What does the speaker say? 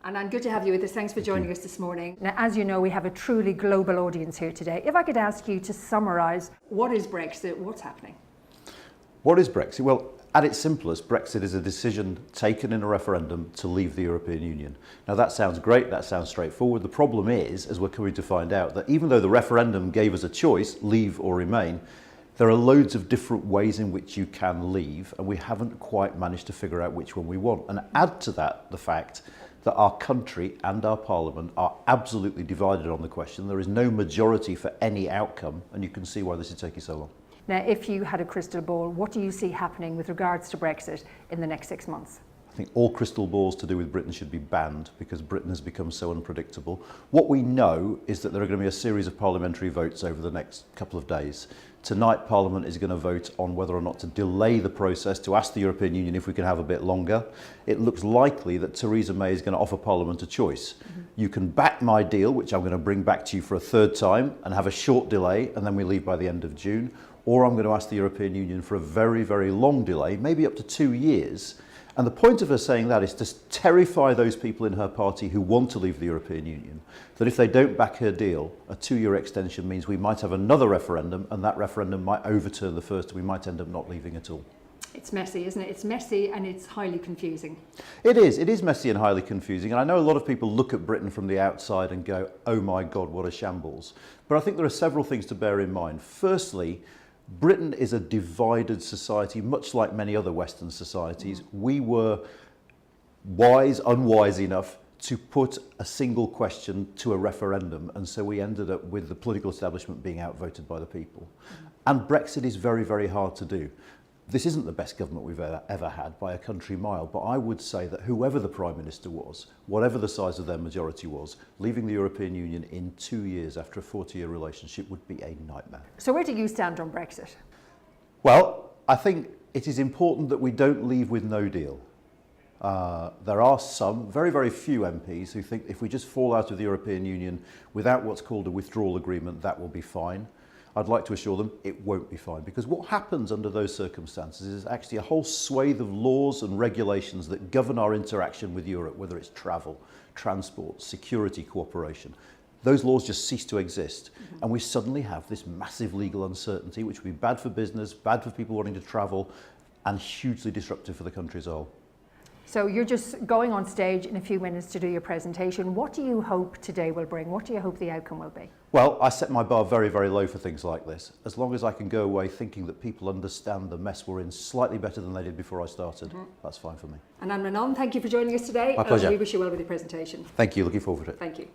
Anand, good to have you with us. Thanks for joining us this morning. Now, as you know, we have a truly global audience here today. If I could ask you to summarise. What is Brexit? What's happening? What is Brexit? Well, at its simplest, Brexit is a decision taken in a referendum to leave the European Union. Now that sounds great, that sounds straightforward. The problem is, as we're coming to find out, that even though the referendum gave us a choice, leave or remain, there are loads of different ways in which you can leave, and we haven't quite managed to figure out which one we want. And add to that the fact that our country and our parliament are absolutely divided on the question. There is no majority for any outcome, and you can see why this is taking so long. Now, if you had a crystal ball, what do you see happening with regards to Brexit in the next 6 months? I think all crystal balls to do with Britain should be banned because Britain has become so unpredictable. What we know is that there are going to be a series of parliamentary votes over the next couple of days. Tonight, Parliament is going to vote on whether or not to delay the process to ask the European Union if we can have a bit longer. It looks likely that Theresa May is going to offer Parliament a choice. You can back my deal, which I'm going to bring back to you for a third time, and have a short delay, and then we leave by the end of June. Or I'm going to ask the European Union for a very, very long delay, maybe up to 2 years. And the point of her saying that is to terrify those people in her party who want to leave the European Union, that if they don't back her deal, a 2-year extension means we might have another referendum, and that referendum might overturn the first, and we might end up not leaving at all. It's messy, isn't it? It's messy and it's highly confusing. It is messy and highly confusing. And I know a lot of people look at Britain from the outside and go, oh my God, what a shambles. But I think there are several things to bear in mind. Firstly, Britain is a divided society, much like many other Western societies. We were unwise enough to put a single question to a referendum, and so we ended up with the political establishment being outvoted by the people. And Brexit is very, very hard to do. This isn't the best government we've ever had by a country mile, but I would say that whoever the Prime Minister was, whatever the size of their majority was, leaving the European Union in 2 years after a 40-year relationship would be a nightmare. So where do you stand on Brexit? Well, I think it is important that we don't leave with no deal. There are some, very, very few MPs who think if we just fall out of the European Union without what's called a withdrawal agreement, that will be fine. I'd like to assure them it won't be fine, because what happens under those circumstances is actually a whole swathe of laws and regulations that govern our interaction with Europe, whether it's travel, transport, security cooperation. Those laws just cease to exist, and we suddenly have this massive legal uncertainty, which will be bad for business, bad for people wanting to travel, and hugely disruptive for the country as a whole. So you're just going on stage in a few minutes to do your presentation. What do you hope today will bring? What do you hope the outcome will be? Well, I set my bar very, very low for things like this. As long as I can go away thinking that people understand the mess we're in slightly better than they did before I started, that's fine for me. Anand, thank you for joining us today. My pleasure. We wish you well with your presentation. Thank you. Looking forward to it. Thank you.